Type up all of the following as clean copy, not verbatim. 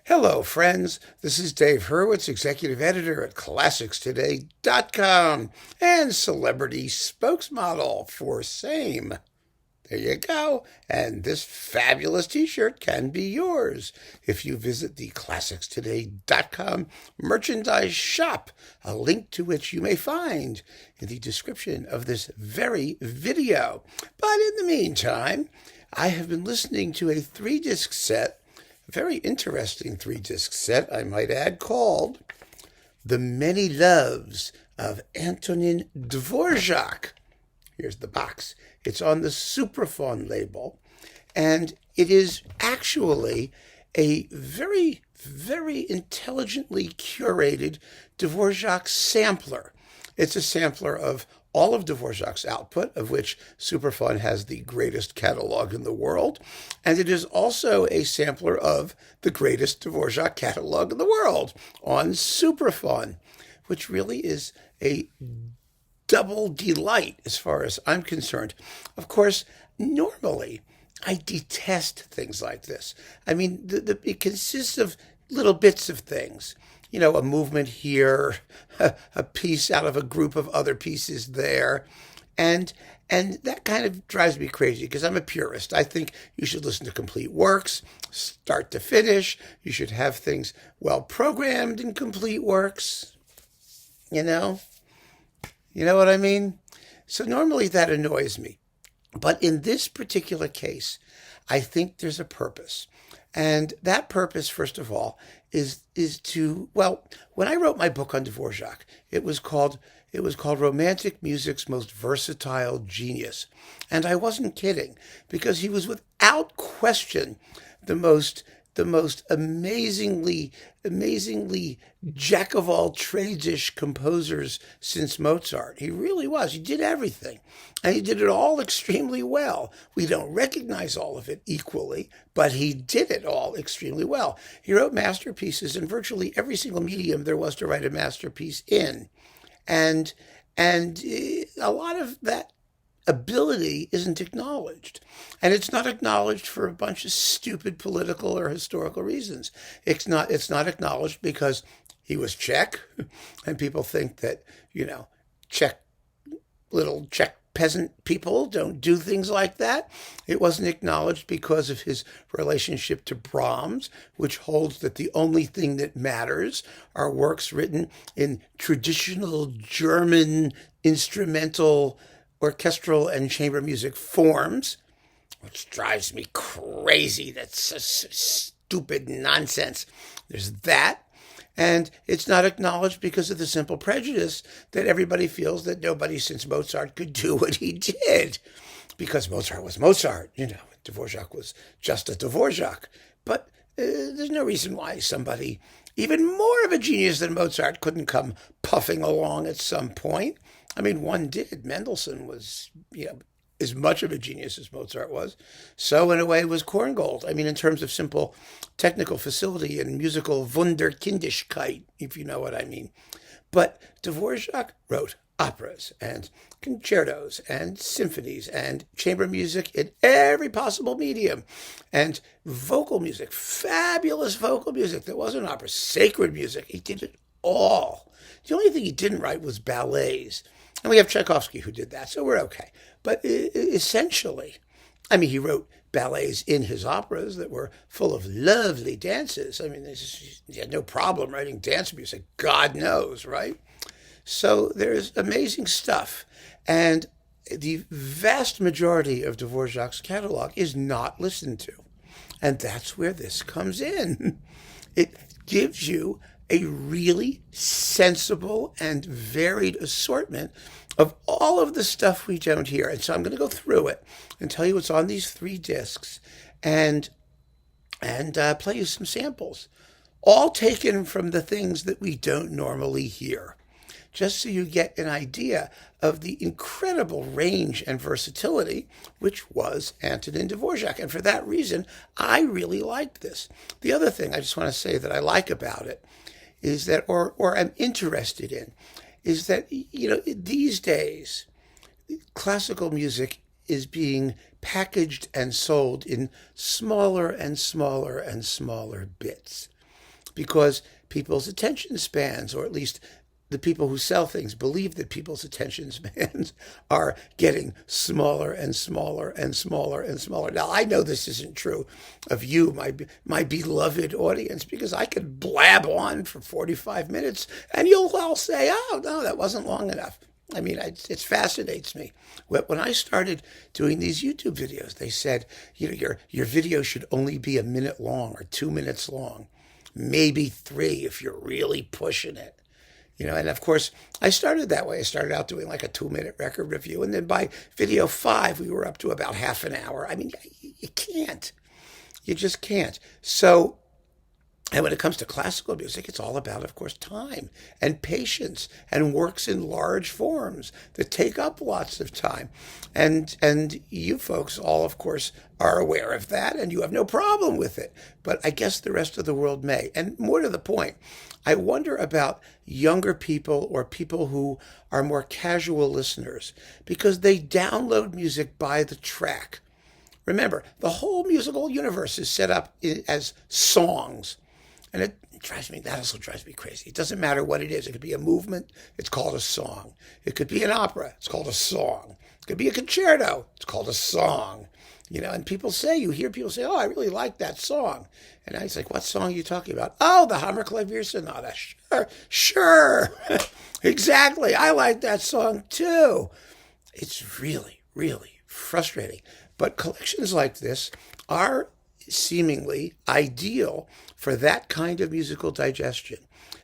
Hello, friends. This is Dave Hurwitz, executive editor at ClassicsToday.com and celebrity spokesmodel for SAME. There you go. And this fabulous t-shirt can be yours if you visit the ClassicsToday.com merchandise shop, a link to which you may find in the description of this very video. But in the meantime, I have been listening to a 3-disc set, a very interesting 3-disc set, I might add, called The Many Loves of Antonín Dvořák. Here's the box. It's on the Supraphon label, and it is actually a very, very intelligently curated Dvořák sampler. It's a sampler of all of Dvořák's output, of which Supraphon has the greatest catalog in the world, and it is also a sampler of the greatest Dvořák catalog in the world on Supraphon, which really is a double delight as far as I'm concerned. Of course, normally I detest things like this. I mean, it consists of little bits of things. You know, a movement here, a piece out of a group of other pieces there. And that kind of drives me crazy because I'm a purist. I think you should listen to complete works, start to finish. You should have things well programmed in complete works. You know what I mean? So normally that annoys me. But in this particular case, I think there's a purpose. And that purpose, first of all, is to, well, when I wrote my book on Dvořák, it was called Romantic Music's Most Versatile Genius. And I wasn't kidding, because he was without question the most amazingly jack of all trades-ish composers since Mozart. He really was. He did everything. And he did it all extremely well. We don't recognize all of it equally, but he did it all extremely well. He wrote masterpieces in virtually every single medium there was to write a masterpiece in. And a lot of that ability isn't acknowledged. And it's not acknowledged for a bunch of stupid political or historical reasons. It's not acknowledged because he was Czech, and people think that, little Czech peasant people don't do things like that. It wasn't acknowledged because of his relationship to Brahms, which holds that the only thing that matters are works written in traditional German instrumental, orchestral, and chamber music forms, which drives me crazy. That's such stupid nonsense. There's that. And it's not acknowledged because of the simple prejudice that everybody feels that nobody since Mozart could do what he did. Because Mozart was Mozart, Dvořák was just a Dvořák. But there's no reason why somebody even more of a genius than Mozart couldn't come puffing along at some point. I mean, one did. Mendelssohn was, as much of a genius as Mozart was. So, in a way, was Korngold. I mean, in terms of simple technical facility and musical Wunderkindigkeit, if you know what I mean. But Dvořák wrote operas and concertos and symphonies and chamber music in every possible medium. And vocal music, fabulous vocal music that wasn't opera, sacred music. He did it all. The only thing he didn't write was ballets. And we have Tchaikovsky who did that, so we're okay. But essentially, I mean, he wrote ballets in his operas that were full of lovely dances. I mean, he had no problem writing dance music, God knows, right? So there's amazing stuff. And the vast majority of Dvořák's catalog is not listened to. And that's where this comes in. It gives you a really sensible and varied assortment of all of the stuff we don't hear. And so I'm going to go through it and tell you what's on these 3 discs and play you some samples, all taken from the things that we don't normally hear, just so you get an idea of the incredible range and versatility which was Antonín Dvořák. And for that reason, I really liked this. The other thing I just want to say that I like about it is that, or I'm interested in, is that, these days, classical music is being packaged and sold in smaller and smaller and smaller bits. because people's attention spans, or at least the people who sell things, believe that people's attention spans are getting smaller and smaller and smaller and smaller. Now, I know this isn't true of you, my beloved audience, because I could blab on for 45 minutes and you'll all say, oh, no, that wasn't long enough. I mean, it fascinates me. When I started doing these YouTube videos, they said, your video should only be a minute long or 2 minutes long, maybe 3 if you're really pushing it. And of course, I started that way. I started out doing like a 2-minute record review. And then by video 5, we were up to about half an hour. I mean, you can't. You just can't. So, and when it comes to classical music, it's all about, of course, time and patience and works in large forms that take up lots of time. And you folks all, of course, are aware of that, and you have no problem with it. But I guess the rest of the world may. And more to the point, I wonder about younger people or people who are more casual listeners because they download music by the track. Remember, the whole musical universe is set up as songs. And that also drives me crazy. It doesn't matter what it is. It could be a movement. It's called a song. It could be an opera. It's called a song. It could be a concerto. It's called a song. And you hear people say, oh, I really like that song. And I was like, what song are you talking about? Oh, the Hammerklavier Sonata. Sure. Exactly. I like that song too. It's really, really frustrating. But collections like this are seemingly ideal for that kind of musical digestion.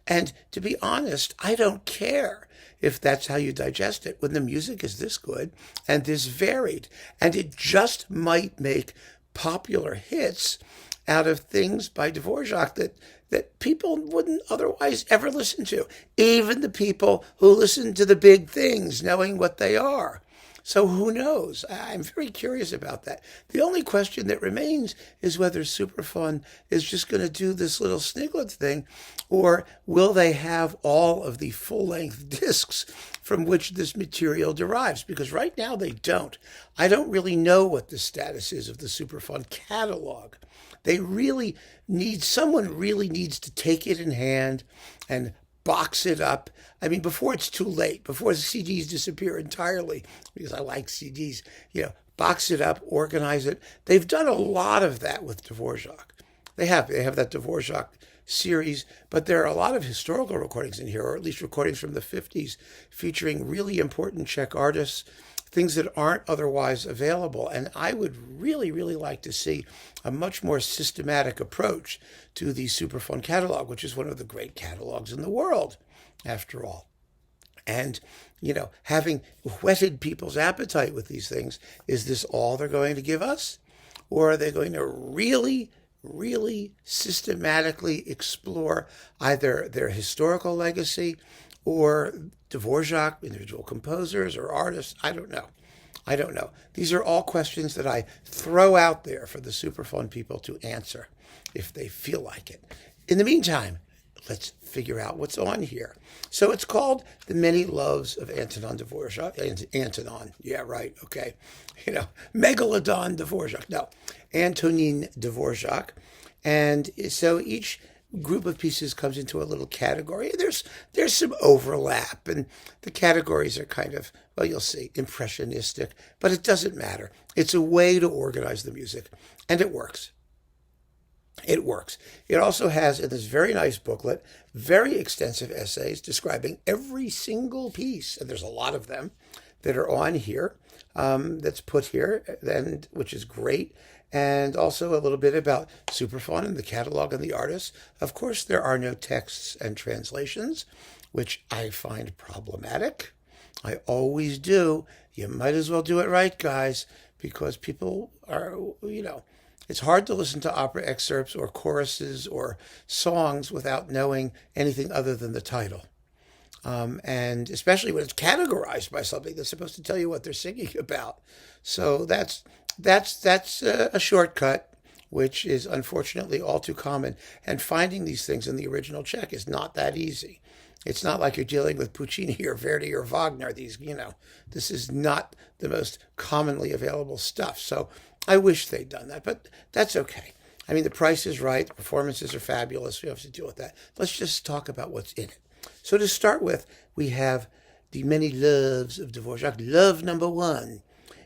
And to be honest, I don't care if that's how you digest it when the music is this good and this varied. And it just might make popular hits out of things by Dvořák that people wouldn't otherwise ever listen to. Even the people who listen to the big things, knowing what they are. So who knows? I'm very curious about that. The only question that remains is whether Supraphon is just going to do this little sniglet thing, or will they have all of the full-length discs from which this material derives? Because right now they don't. I don't really know what the status is of the Supraphon catalog. Someone really needs to take it in hand and box it up. I mean, before it's too late, before the CDs disappear entirely, because I like CDs, box it up, organize it. They've done a lot of that with Dvořák. They have that Dvořák series, but there are a lot of historical recordings in here, or at least recordings from the 50s, featuring really important Czech artists, things that aren't otherwise available. And I would really, really like to see a much more systematic approach to the Supraphon catalog, which is one of the great catalogs in the world, after all. And, having whetted people's appetite with these things, is this all they're going to give us? Or are they going to really, really systematically explore either their historical legacy or Dvořák, individual composers or artists? I don't know. These are all questions that I throw out there for the Supraphon people to answer if they feel like it. In the meantime, let's figure out what's on here. So it's called The Many Loves of Antonín Dvořák. Antonín, yeah, right, okay. Megalodon Dvořák. No, Antonín Dvořák. And so each group of pieces comes into a little category. There's some overlap, and the categories are kind of, well, you'll see, impressionistic, but it doesn't matter. It's a way to organize the music, and it works. It works. It also has, in this very nice booklet, very extensive essays describing every single piece, and there's a lot of them that are on here, that's put here, and which is great. And also a little bit about Supraphon and the catalog and the artists. Of course, there are no texts and translations, which I find problematic. I always do. You might as well do it right, guys, because people are, it's hard to listen to opera excerpts or choruses or songs without knowing anything other than the title. And especially when it's categorized by something that's supposed to tell you what they're singing about. So that's a shortcut, which is unfortunately all too common. And finding these things in the original Czech is not that easy. It's not like you're dealing with Puccini or Verdi or Wagner. This is not the most commonly available stuff. So I wish they'd done that, but that's okay. I mean, the price is right. The performances are fabulous. We don't have to deal with that. Let's just talk about what's in it. So to start with, we have the many loves of Dvořák. Love number one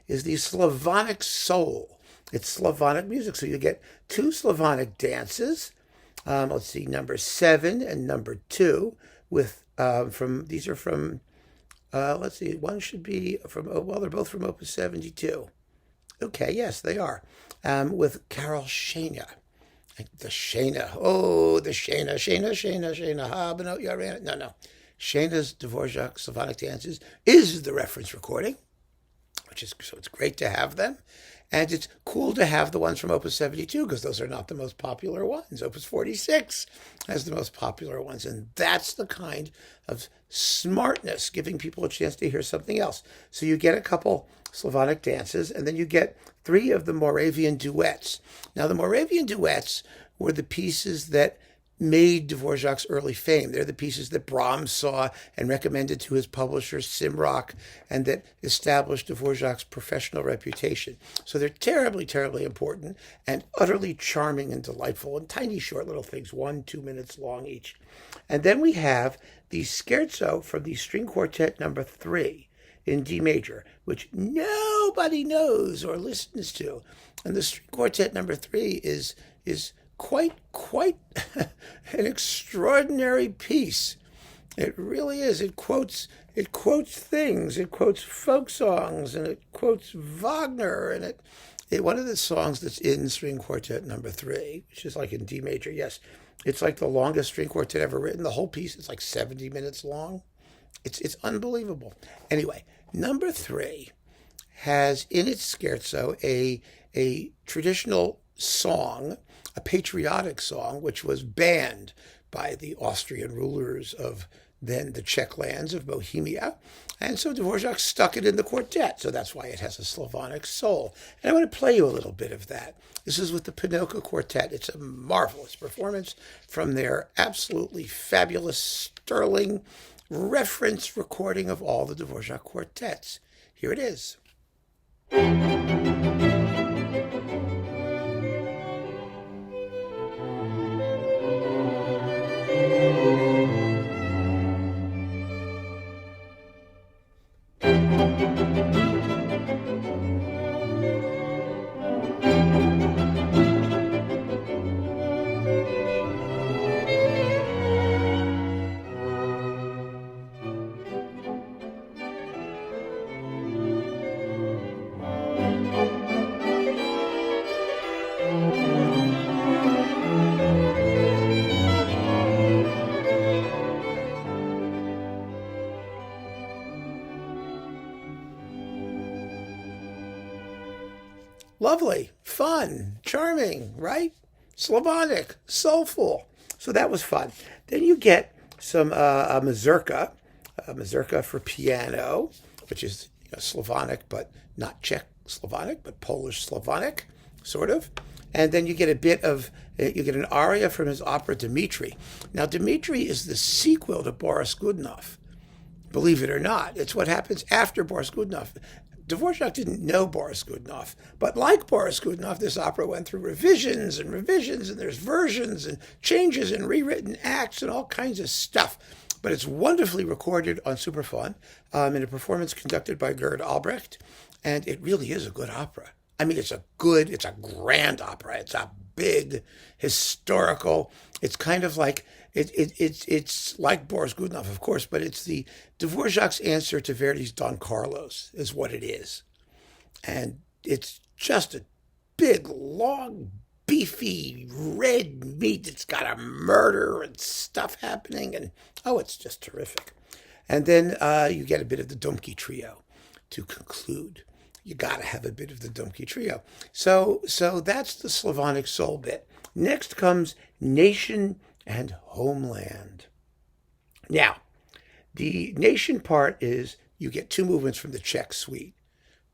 is the Slavonic soul. It's Slavonic music. So you get two Slavonic dances. Let's see, number 7 and number 2 with these are from let's see, one should be from, well, they're both from Opus 72. Okay, yes, they are. With Carol Shana. The Shana. Oh, the Shana. Ha, but no. Shana's Dvořák Slavonic Dances is the reference recording, so it's great to have them. And it's cool to have the ones from Opus 72 because those are not the most popular ones. Opus 46 has the most popular ones. And that's the kind of smartness, giving people a chance to hear something else. So you get a couple Slavonic dances, and then you get 3 of the Moravian Duets. Now, the Moravian Duets were the pieces that made Dvořák's early fame. They're the pieces that Brahms saw and recommended to his publisher, Simrock, and that established Dvořák's professional reputation. So they're terribly, terribly important and utterly charming and delightful, and tiny, short little things, 1-2 minutes long each. And then we have the Scherzo from the String Quartet number 3 in D major, which nobody knows or listens to. And the String Quartet number 3 is quite an extraordinary piece. It really is. It quotes things. It quotes folk songs, and it quotes Wagner, and it one of the songs that's in String Quartet number 3, which is like in D major. Yes, it's like the longest string quartet ever written. The whole piece is like 70 minutes long. It's unbelievable. Anyway, number 3 has in its scherzo a traditional song, a patriotic song, which was banned by the Austrian rulers of then the Czech lands of Bohemia. And so Dvořák stuck it in the quartet. So that's why it has a Slavonic soul. And I want to play you a little bit of that. This is with the Pinocchio Quartet. It's a marvelous performance from their absolutely fabulous, sterling reference recording of all the Dvořák quartets. Here it is. Lovely, fun, charming, right? Slavonic, soulful. So that was fun. Then you get some a mazurka for piano, which is Slavonic, but not Czech Slavonic, but Polish Slavonic, sort of. And then you get you get an aria from his opera Dimitri. Now, Dimitri is the sequel to Boris Godunov. Believe it or not, it's what happens after Boris Godunov. Dvořák didn't know Boris Godunov, but like Boris Godunov, this opera went through revisions, and there's versions and changes and rewritten acts and all kinds of stuff. But it's wonderfully recorded on Supraphon in a performance conducted by Gerd Albrecht, and it really is a good opera. I mean, it's a grand opera. It's a big, historical, it's kind of like, it's like Boris Godunov, of course, but it's the Dvořák's answer to Verdi's Don Carlos is what it is. And it's just a big, long, beefy, red meat. It's got a murder and stuff happening, and it's just terrific. And then you get a bit of the Domke Trio to conclude. You got to have a bit of the Domke Trio. So that's the Slavonic soul bit. Next comes Nation and Homeland. Now, the nation part is you get 2 movements from the Czech suite.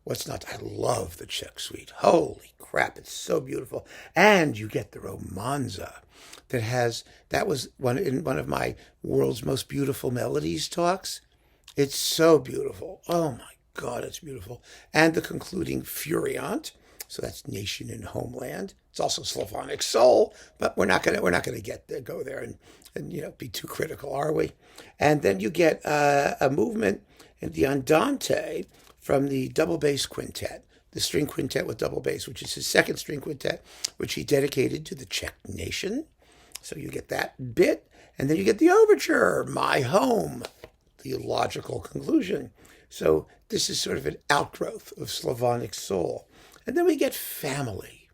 What's not? I love the Czech suite. Holy crap, it's so beautiful. And you get the romanza that was in one of my World's Most Beautiful Melodies talks. It's so beautiful. Oh my God, it's beautiful. And the concluding Furiant. So that's nation and homeland. It's also Slavonic soul, but we're not gonna go there and be too critical, are we? And then you get a movement in the Andante from the double bass quintet, the string quintet with double bass, which is his second string quintet, which he dedicated to the Czech nation. So you get that bit, and then you get the overture, My Home, the logical conclusion. So this is sort of an outgrowth of Slavonic soul. And then we get Family.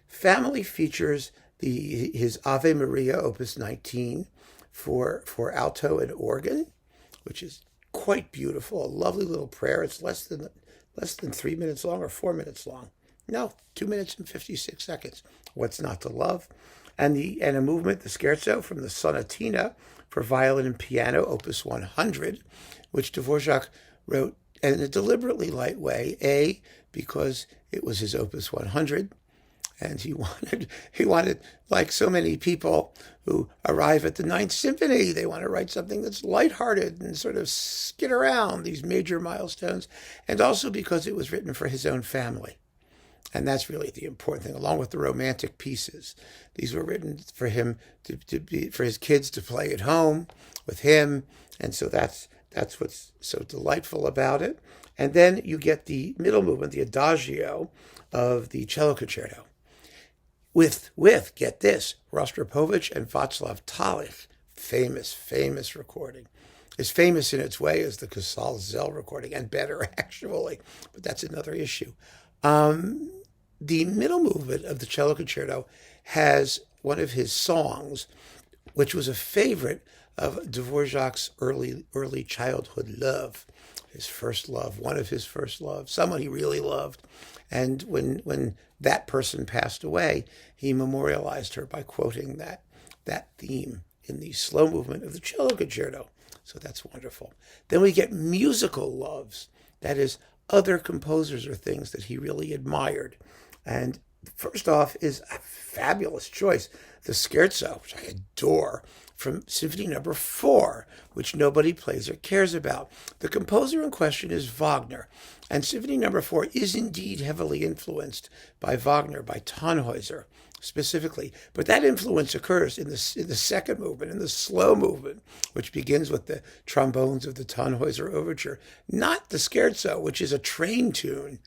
Family features his Ave Maria, Opus 19, for alto and organ, which is quite beautiful. A lovely little prayer. It's less than 3 minutes long or 4 minutes long. No, 2 minutes and 56 seconds. What's not to love? And a movement, the Scherzo from the Sonatina for violin and piano, Opus 100, which Dvořák wrote in a deliberately light way. Because it was his Opus 100, and he wanted, like so many people who arrive at the Ninth Symphony, they want to write something that's lighthearted and sort of skid around these major milestones, and also because it was written for his own family. And that's really the important thing, along with the romantic pieces. These were written for him for his kids to play at home with him, and so that's what's so delightful about it. And then you get the middle movement, the Adagio of the cello concerto, with get this, Rostropovich and Václav Talich, famous recording. As famous in its way as the Casal Zell recording, and better actually, but that's another issue. The middle movement of the cello concerto has one of his songs, which was a favorite of Dvořák's early childhood love, his first love, one of his first loves, someone he really loved. And when that person passed away, he memorialized her by quoting that theme in the slow movement of the cello concerto. So that's wonderful. Then we get musical loves, that is, other composers or things that he really admired. And first off is a fabulous choice, the Scherzo, which I adore, from Symphony No. 4, which nobody plays or cares about. The composer in question is Wagner, and Symphony No. 4 is indeed heavily influenced by Wagner, by Tannhäuser specifically. But that influence occurs in the second movement, in the slow movement, which begins with the trombones of the Tannhäuser Overture, not the Scherzo, which is a train tune.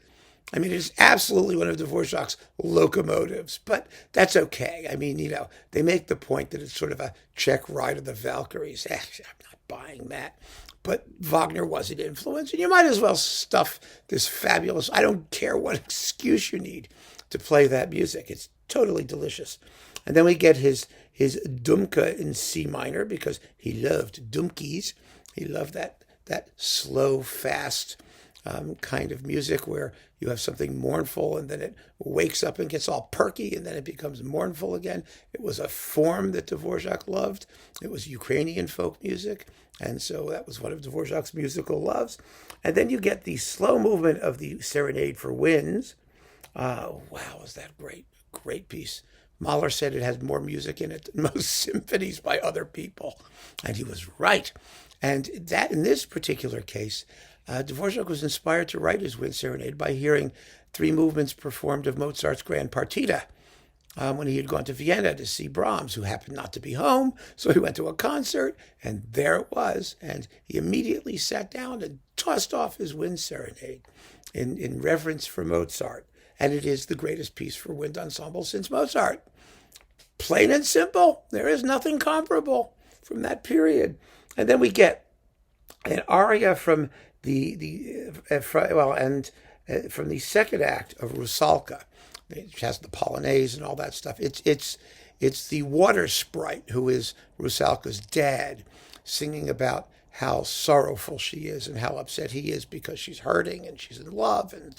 I mean, it is absolutely one of Dvořák's locomotives, but that's okay. I mean, they make the point that it's sort of a Czech Ride of the Valkyries. I'm not buying that. But Wagner was an influence, and you might as well stuff this fabulous, I don't care what excuse you need to play that music. It's totally delicious. And then we get his Dumke in C minor, because he loved Dumkies. He loved that slow, fast kind of music where you have something mournful and then it wakes up and gets all perky and then it becomes mournful again. It was a form that Dvořák loved. It was Ukrainian folk music, and so that was one of Dvořák's musical loves. And then you get the slow movement of the Serenade for Winds. Wow, is that great piece. Mahler said it has more music in it than most symphonies by other people, and he was right. And that, in this particular case, Dvořák was inspired to write his Wind Serenade by hearing 3 movements performed of Mozart's Grand Partita when he had gone to Vienna to see Brahms, who happened not to be home. So he went to a concert, and there it was. And he immediately sat down and tossed off his Wind Serenade in reverence for Mozart. And it is the greatest piece for wind ensemble since Mozart. Plain and simple. There is nothing comparable from that period. And then we get an aria from from the second act of Rusalka, which has the Polonaise and all that stuff. It's the water sprite, who is Rusalka's dad, singing about how sorrowful she is and how upset he is because she's hurting and she's in love, and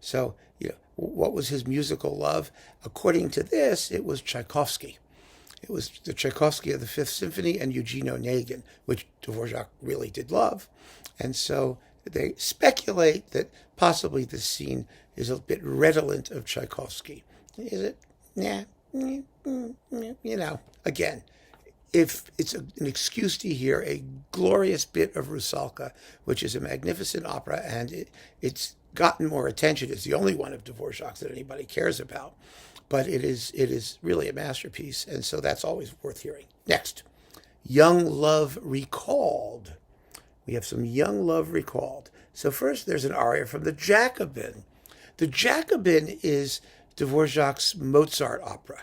So what was his musical love? According to this, it was Tchaikovsky. It was the Tchaikovsky of the Fifth Symphony and Eugene Onegin, which Dvořák really did love. And so they speculate that possibly this scene is a bit redolent of Tchaikovsky. Is it? Yeah. Again, if it's an excuse to hear a glorious bit of Rusalka, which is a magnificent opera, and it's gotten more attention. It's the only one of Dvořák's that anybody cares about. But it is really a masterpiece, and so that's always worth hearing. Next, Young Love Recalled. We have some Young Love Recalled. So first, there's an aria from the Jacobin. The Jacobin is Dvořák's Mozart opera.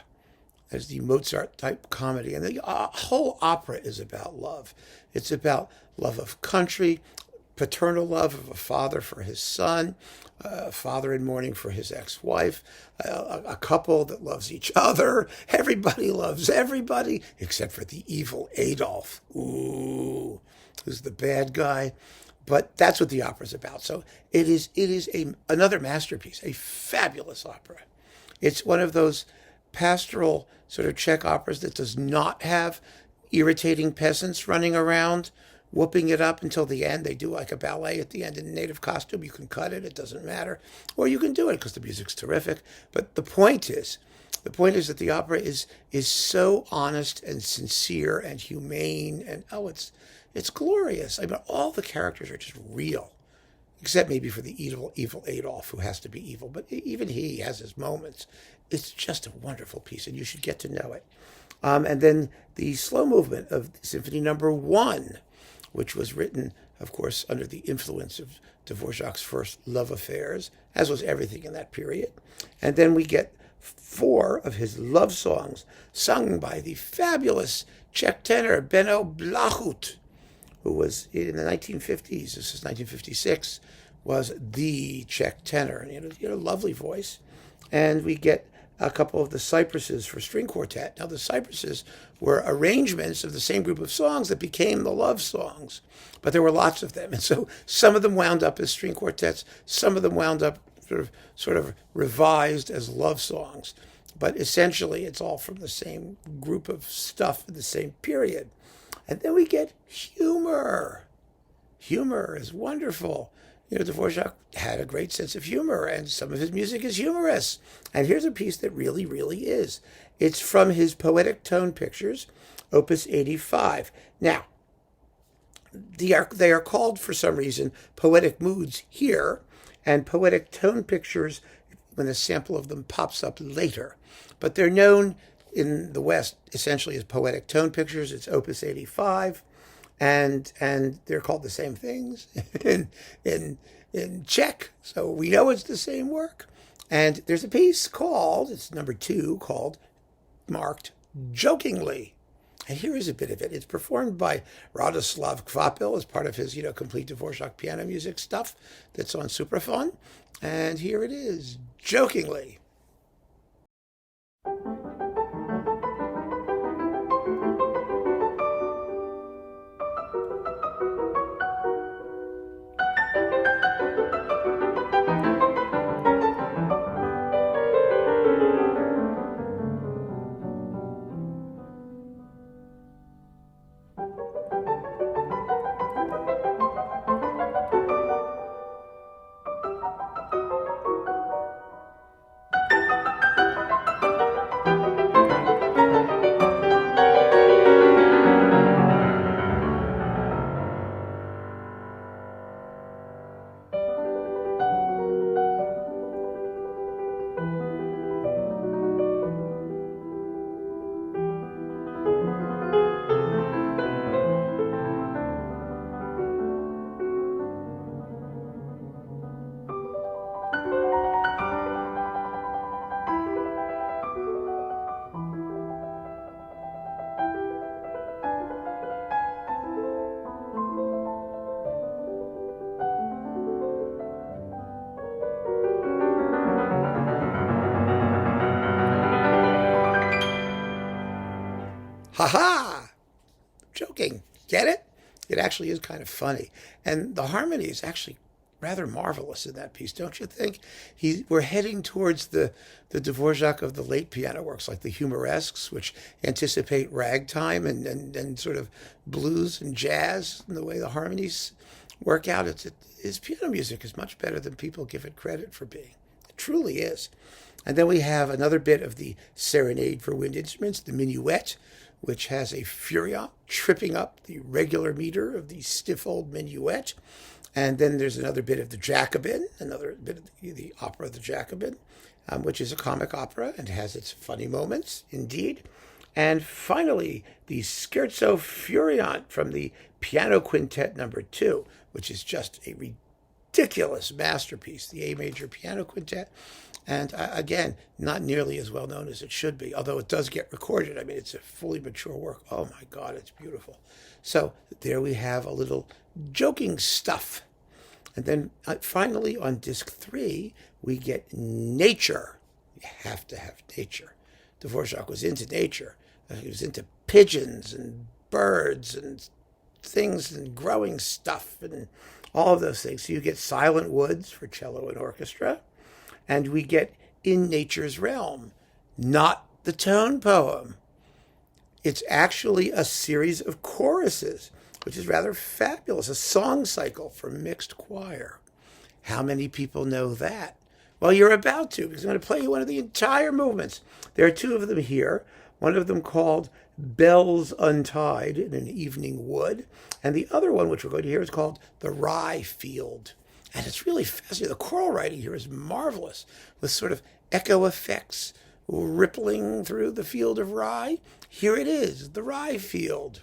There's the Mozart-type comedy, and the whole opera is about love. It's about love of country, paternal love of a father for his son, a father in mourning for his ex-wife, a couple that loves each other. Everybody loves everybody, except for the evil Adolf, who's the bad guy. But that's what the opera's about. So it is another masterpiece, a fabulous opera. It's one of those pastoral sort of Czech operas that does not have irritating peasants running around whooping it up until the end. They do like a ballet at the end in native costume. You can cut it, it doesn't matter. Or you can do it because the music's terrific. But the point is that the opera is so honest and sincere and humane, and it's glorious. I mean, all the characters are just real, except maybe for the evil Adolf, who has to be evil. But even he has his moments. It's just a wonderful piece, and you should get to know it. And then the slow movement of Symphony Number 1, which was written, of course, under the influence of Dvořák's first love affairs, as was everything in that period. And then we get 4 of his love songs sung by the fabulous Czech tenor Benno Blachut, who was in the 1950s, this is 1956, was the Czech tenor. And he had a lovely voice. And we get a couple of the Cypresses for string quartet. Now, the Cypresses were arrangements of the same group of songs that became the love songs, but there were lots of them. And so some of them wound up as string quartets, some of them wound up sort of revised as love songs. But essentially, it's all from the same group of stuff in the same period. And then we get humor. Humor is wonderful. Dvořák had a great sense of humor, and some of his music is humorous. And here's a piece that really, really is. It's from his Poetic Tone Pictures, Opus 85. Now, they are called, for some reason, Poetic Moods here, and Poetic Tone Pictures when a sample of them pops up later. But they're known in the West essentially as Poetic Tone Pictures. It's Opus 85. And they're called the same things in Czech, so we know it's the same work. And there's a piece called, it's number 2, marked Jokingly. And here is a bit of it. It's performed by Radoslav Kvapil as part of his, complete Dvořák piano music stuff that's on Supraphon. And here it is, Jokingly. Ha-ha! Joking. Get it? It actually is kind of funny. And the harmony is actually rather marvelous in that piece, don't you think? We're heading towards the Dvořák of the late piano works, like the humoresques, which anticipate ragtime and sort of blues and jazz, and the way the harmonies work out. His piano music is much better than people give it credit for being. It truly is. And then we have another bit of the Serenade for wind instruments, the minuet, which has a furiat tripping up the regular meter of the stiff old minuet. And then there's another bit of the Jacobin, another bit of the opera of the Jacobin, which is a comic opera and has its funny moments, indeed. And finally, the Scherzo Furiant from the Piano Quintet number 2, which is just a ridiculous masterpiece, the A major Piano Quintet. And again, not nearly as well known as it should be, although it does get recorded. I mean, it's a fully mature work. Oh my God, it's beautiful. So there we have a little joking stuff. And then finally on disc 3, we get nature. You have to have nature. Dvořák was into nature. He was into pigeons and birds and things and growing stuff and all of those things. So you get Silent Woods for cello and orchestra. And we get In Nature's Realm, not the tone poem. It's actually a series of choruses, which is rather fabulous, a song cycle for mixed choir. How many people know that? Well, you're about to, because I'm going to play you one of the entire movements. There are 2 of them here, one of them called Bells Untied in an Evening Wood, and the other one, which we're going to hear, is called The Rye Field. And it's really fascinating. The choral writing here is marvelous, with sort of echo effects rippling through the field of rye. Here it is, the rye field.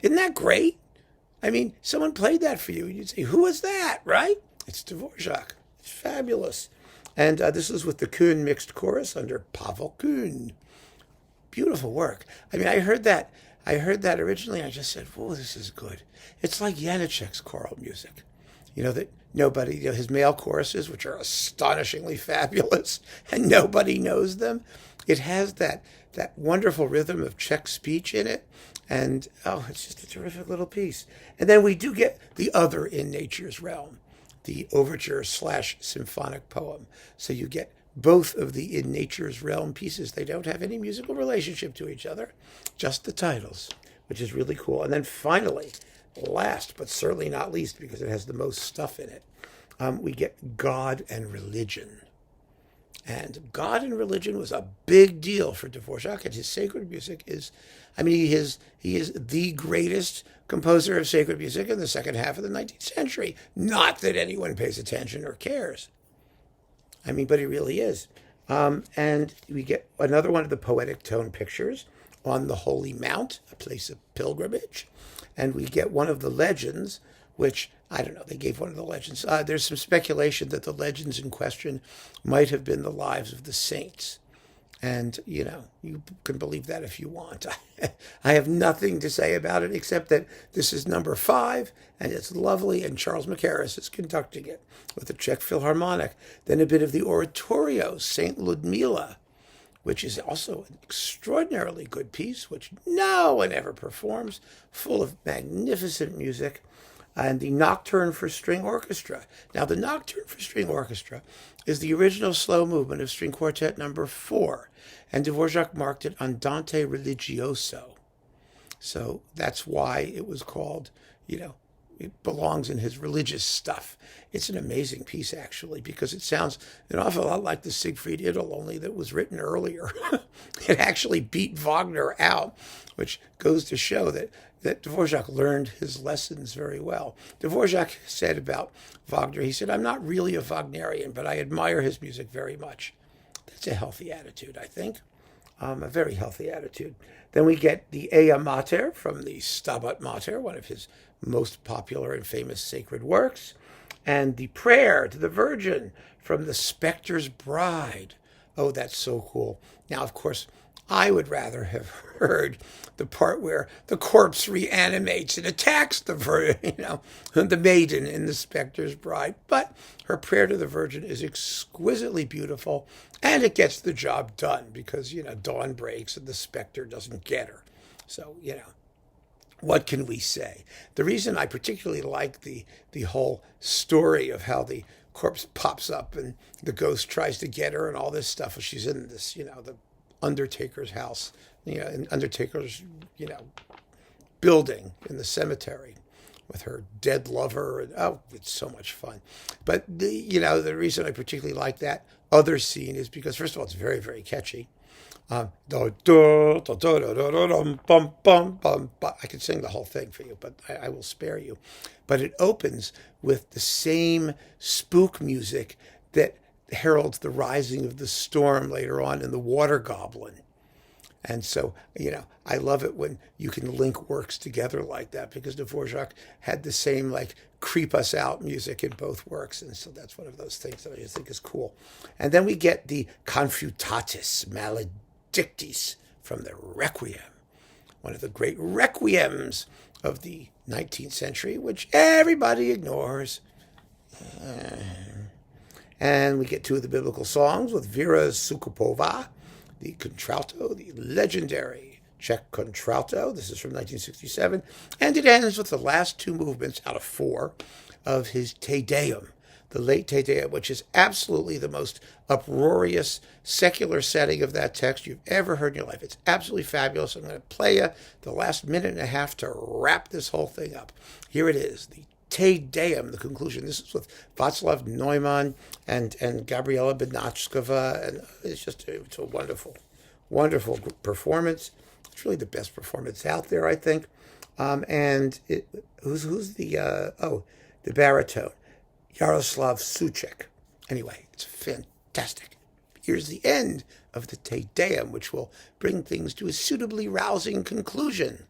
Isn't that great? I mean, someone played that for you, and you'd say, who was that, right? It's Dvořák. It's fabulous. And this is with the Kuhn mixed chorus under Pavel Kuhn. Beautiful work. I mean, I heard that originally. I just said, whoa, this is good. It's like Janáček's choral music. You know, that nobody, his male choruses, which are astonishingly fabulous, and nobody knows them. It has that wonderful rhythm of Czech speech in it. And, it's just a terrific little piece. And then we do get the other In Nature's Realm, the overture / symphonic poem. So you get both of the In Nature's Realm pieces. They don't have any musical relationship to each other, just the titles, which is really cool. And then finally, last but certainly not least, because it has the most stuff in it, we get God and Religion. And God and Religion was a big deal for Dvořák, and his sacred music is, he is the greatest composer of sacred music in the second half of the 19th century. Not that anyone pays attention or cares. But he really is. And we get another one of the poetic tone pictures on the Holy Mount, a place of pilgrimage. And we get one of the legends, which, I don't know, they gave one of the legends. There's some speculation that the legends in question might have been the lives of the saints. And, you can believe that if you want. I have nothing to say about it except that this is number 5, and it's lovely, and Charles Mackerras is conducting it with the Czech Philharmonic. Then a bit of the oratorio, St. Ludmila, which is also an extraordinarily good piece, which no one ever performs, full of magnificent music. and the Nocturne for String Orchestra. Now, the Nocturne for String Orchestra is the original slow movement of String Quartet number 4, and Dvořák marked it Andante Religioso. So that's why it was called, it belongs in his religious stuff. It's an amazing piece, actually, because it sounds an awful lot like the Siegfried Idyll, only that was written earlier. It actually beat Wagner out, which goes to show that Dvořák learned his lessons very well. Dvořák said about Wagner, he said, "I'm not really a Wagnerian, but I admire his music very much." That's a healthy attitude, I think. A very healthy attitude. Then we get the Ea Mater from the Stabat Mater, one of his most popular and famous sacred works, and the Prayer to the Virgin from the Spectre's Bride. Oh, that's so cool. Now, of course, I would rather have heard the part where the corpse reanimates and attacks the the maiden in the Spectre's Bride. But her Prayer to the Virgin is exquisitely beautiful, and it gets the job done because, dawn breaks and the specter doesn't get her. So, what can we say? The reason I particularly like the whole story of how the corpse pops up and the ghost tries to get her and all this stuff, she's in this, the Undertaker's house, in Undertaker's, building in the cemetery with her dead lover. And it's so much fun. But the reason I particularly like that other scene is because, first of all, it's very, very catchy. I could sing the whole thing for you, but I will spare you. But it opens with the same spook music that heralds the rising of the storm later on in The Water Goblin. And so, I love it when you can link works together like that, because Dvořák had the same, creep us out music in both works. And so that's one of those things that I just think is cool. And then we get the Confutatus Maladictis from the Requiem, one of the great requiems of the 19th century, which everybody ignores. And we get two of the biblical songs with Vera Sukopova, the contralto, the legendary Czech contralto. This is from 1967. And it ends with the last two movements out of 4 of his Te Deum, the late Te Deum, which is absolutely the most uproarious secular setting of that text you've ever heard in your life. It's absolutely fabulous. I'm going to play you the last minute and a half to wrap this whole thing up. Here it is, the Te Deum, the conclusion. This is with Václav Neumann and Gabriela Benachkova, and it's a wonderful, wonderful performance. It's really the best performance out there, I think. Who's the baritone, Yaroslav Suchek. Anyway, it's fantastic. Here's the end of the Te Deum, which will bring things to a suitably rousing conclusion.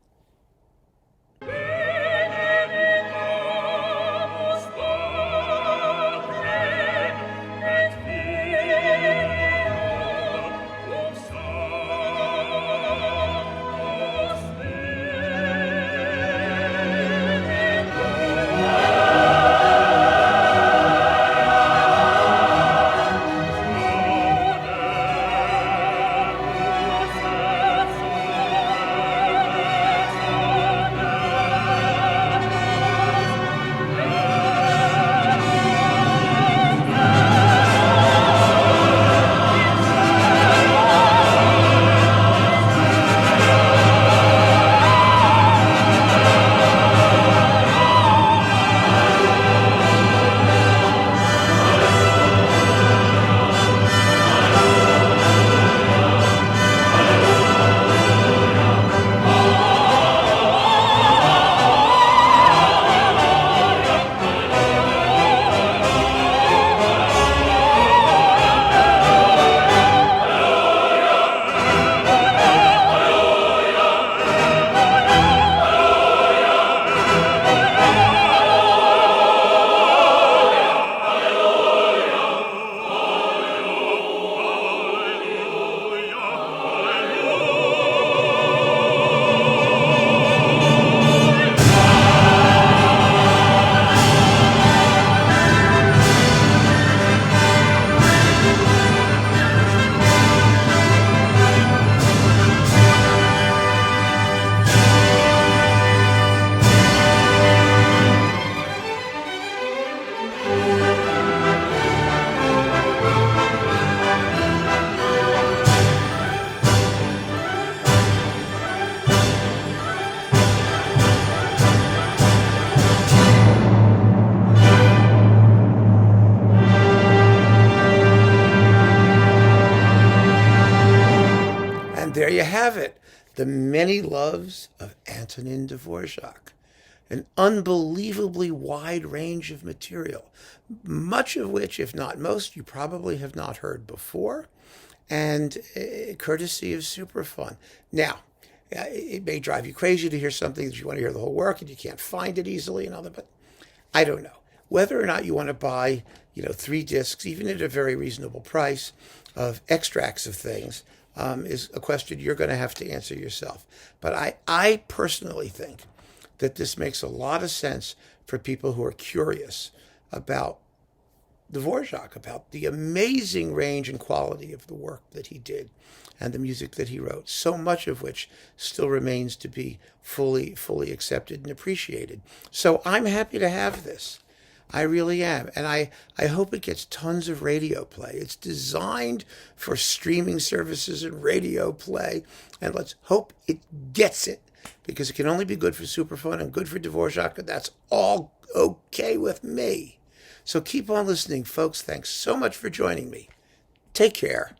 have it. The Many Loves of Antonín Dvořák. An unbelievably wide range of material, much of which, if not most, you probably have not heard before, and courtesy of Supraphon. Now, it may drive you crazy to hear something that you want to hear the whole work and you can't find it easily and all that, but I don't know. Whether or not you want to buy, 3 discs, even at a very reasonable price, of extracts of things, is a question you're going to have to answer yourself. But I personally think that this makes a lot of sense for people who are curious about Dvořák, about the amazing range and quality of the work that he did and the music that he wrote, so much of which still remains to be fully accepted and appreciated. So I'm happy to have this. I really am. And I hope it gets tons of radio play. It's designed for streaming services and radio play. And let's hope it gets it, because it can only be good for Supraphon and good for Dvořák, and that's all okay with me. So keep on listening, folks. Thanks so much for joining me. Take care.